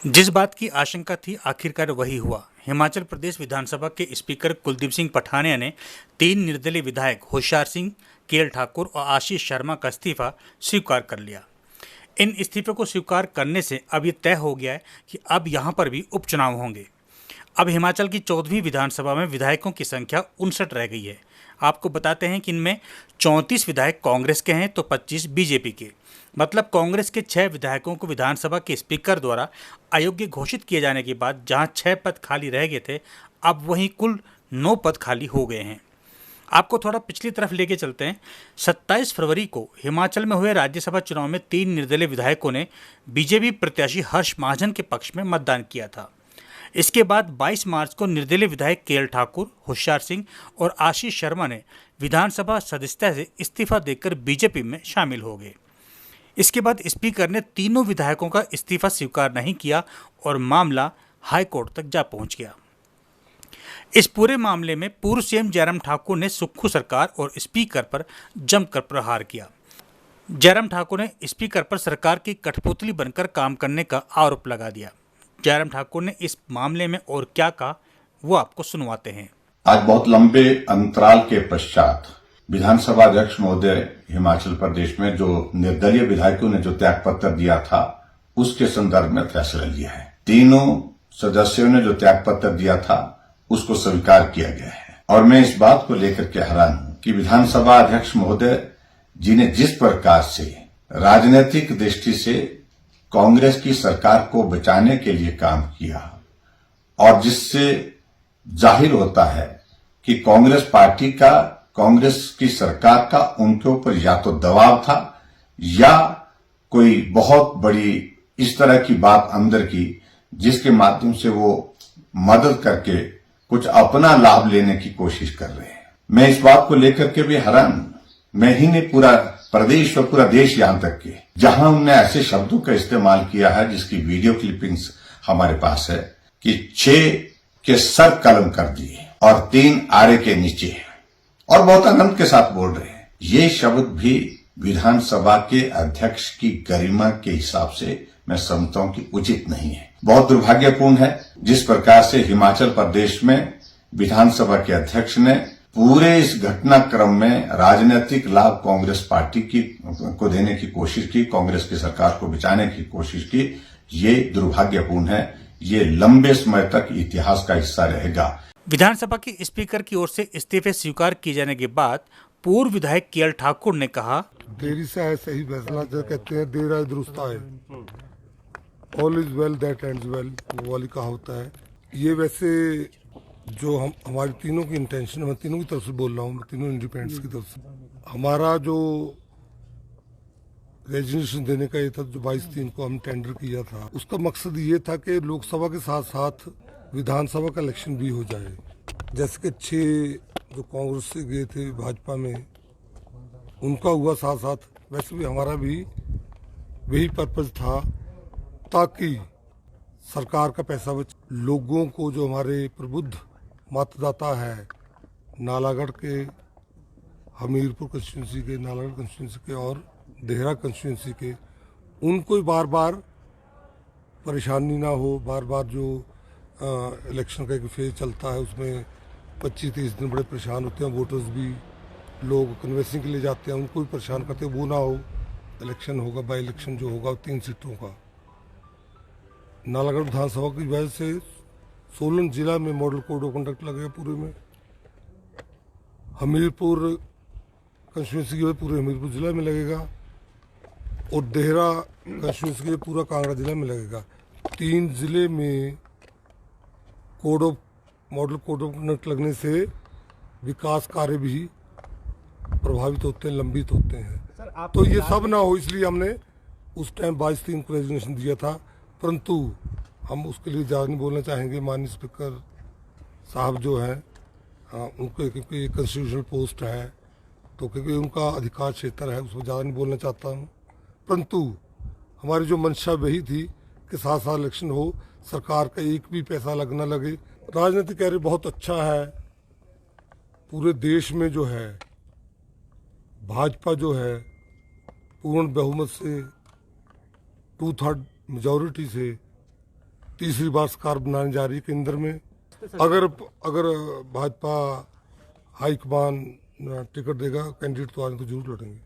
जिस बात की आशंका थी आखिरकार वही हुआ। हिमाचल प्रदेश विधानसभा के स्पीकर कुलदीप सिंह पठानिया ने 3 निर्दलीय विधायक होशियार सिंह, केएल ठाकुर और आशीष शर्मा का इस्तीफा स्वीकार कर लिया। इन इस्तीफे को स्वीकार करने से अब ये तय हो गया है कि अब यहाँ पर भी उपचुनाव होंगे। अब हिमाचल की 14वीं विधानसभा में विधायकों की संख्या 59 रह गई है। आपको बताते हैं कि इनमें 34 विधायक कांग्रेस के हैं तो 25 बीजेपी के। मतलब कांग्रेस के 6 विधायकों को विधानसभा के स्पीकर द्वारा अयोग्य घोषित किए जाने के बाद जहां 6 पद खाली रह गए थे, अब वहीं कुल 9 पद खाली हो गए हैं। आपको थोड़ा पिछली तरफ लेके चलते हैं। 27 फरवरी को हिमाचल में हुए राज्यसभा चुनाव में 3 निर्दलीय विधायकों ने बीजेपी प्रत्याशी हर्ष महाजन के पक्ष में मतदान किया था। इसके बाद 22 मार्च को निर्दलीय विधायक केएल ठाकुर, होशियार सिंह और आशीष शर्मा ने विधानसभा सदस्यता से इस्तीफा देकर बीजेपी में शामिल हो गए। इसके बाद स्पीकर ने तीनों विधायकों का इस्तीफा स्वीकार नहीं किया और मामला हाईकोर्ट तक जा पहुंच गया। इस पूरे मामले में पूर्व सीएम जयराम ठाकुर ने सुक्खू सरकार और स्पीकर पर जमकर प्रहार किया। जयराम ठाकुर ने स्पीकर पर सरकार की कठपुतली बनकर काम करने का आरोप लगा दिया। जयराम ठाकुर ने इस मामले में और क्या कहा, वो आपको सुनवाते हैं। आज बहुत लंबे अंतराल के पश्चात विधानसभा अध्यक्ष महोदय हिमाचल प्रदेश में जो निर्दलीय विधायकों ने जो त्याग पत्र दिया था, उसके संदर्भ में फैसला लिया है। तीनों सदस्यों ने जो त्याग पत्र दिया था उसको स्वीकार किया गया है और मैं इस बात को लेकर के हैरान हूं कि विधानसभा अध्यक्ष महोदय जी ने जिस प्रकार से राजनीतिक दृष्टि से कांग्रेस की सरकार को बचाने के लिए काम किया और जिससे जाहिर होता है कि कांग्रेस पार्टी का, कांग्रेस की सरकार का उनके ऊपर या तो दबाव था या कोई बहुत बड़ी इस तरह की बात अंदर की जिसके माध्यम से वो मदद करके कुछ अपना लाभ लेने की कोशिश कर रहे हैं। मैं इस बात को लेकर के भी हैरान, मैं ही नहीं पूरा प्रदेश और पूरा देश यहां तक के जहां उन्होंने ऐसे शब्दों का इस्तेमाल किया है जिसकी वीडियो क्लिपिंग्स हमारे पास है कि 6 के सर कलम कर दिए और 3 आरे के नीचे और बहुत आनंद के साथ बोल रहे हैं। ये शब्द भी विधानसभा के अध्यक्ष की गरिमा के हिसाब से मैं समझता हूं कि उचित नहीं है। बहुत दुर्भाग्यपूर्ण है जिस प्रकार से हिमाचल प्रदेश में विधानसभा के अध्यक्ष ने पूरे इस घटनाक्रम में राजनीतिक लाभ कांग्रेस पार्टी की को देने की कोशिश की, कांग्रेस की सरकार को बचाने की कोशिश की। ये दुर्भाग्यपूर्ण है। ये लंबे समय तक इतिहास का हिस्सा रहेगा। विधानसभा के स्पीकर की ओर से इस्तीफे स्वीकार किए जाने के बाद पूर्व विधायक केएल ठाकुर ने कहा, देरी से है सही फैसला, जो कहते हैं देर आए दुरुस्त आए, all is well that ends well, वो वाली कहावत है। ये वैसे जो हमारी तीनों की इंटेंशन, मैं तीनों की तरफ से बोल रहा हूँ, तीनों इंडिपेंडेंट्स की तरफ से, हमारा जो रेजिग्नेशन देने का ये था, जो 22/3 को हम टेंडर किया था, उसका मकसद ये था कि लोकसभा के साथ साथ विधानसभा का इलेक्शन भी हो जाए। जैसे कि 6 जो कांग्रेस से गए थे भाजपा में, उनका हुआ साथ साथ, वैसे भी हमारा भी वही पर्पज था ताकि सरकार का पैसा बचे। लोगों को, जो हमारे प्रबुद्ध मतदाता है नालागढ़ के, हमीरपुर कंस्टिट्यूंसी के, नालागढ़ कंस्टिट्यूंसी के और देहरा कंस्टिट्यूंसी के, उनको बार बार परेशानी ना हो। बार बार जो इलेक्शन का एक फेज चलता है उसमें 25-30 दिन बड़े परेशान होते हैं, वोटर्स भी, लोग कन्वेंसिंग के लिए जाते हैं, उनको भी परेशान करते हैं, वो ना हो। इलेक्शन होगा, बाई इलेक्शन जो होगा 3 सीटों का, नालागढ़ विधानसभा की वजह से सोलन जिला में मॉडल कोड ऑफ कंडक्ट लगेगा पूरे में। हमीरपुर कंस्टिट्यूंसी के पूरे हमीरपुर जिला में लगेगा और देहरा कंस्टिट्यूंसी के पूरा कांगड़ा जिला में लगेगा। 3 जिले में मॉडल कोड ऑफ कंडक्ट लगने से विकास कार्य भी प्रभावित होते हैं, लंबित होते हैं। तो ये सब ना हो, इसलिए हमने उस टाइम 22/3 को रेजिग्नेशन दिया था। परंतु हम उसके लिए ज़्यादा नहीं बोलना चाहेंगे। माननीय स्पीकर साहब जो हैं, उनको क्योंकि कॉन्स्टिट्यूशनल पोस्ट है, तो क्योंकि उनका अधिकार क्षेत्र है, उसको ज़्यादा नहीं बोलना चाहता हूँ। परंतु हमारी जो मंशा वही थी कि साथ साथ इलेक्शन हो, सरकार का एक भी पैसा लगना लगे। राजनीतिक कार्य बहुत अच्छा है। पूरे देश में जो है भाजपा जो है पूर्ण बहुमत से 2/3 मेजॉरिटी से तीसरी बार सरकार बनाने जा रही है केंद्र में। अगर भाजपा हाईकमान टिकट देगा कैंडिडेट तो आज तो जरूर लड़ेंगे।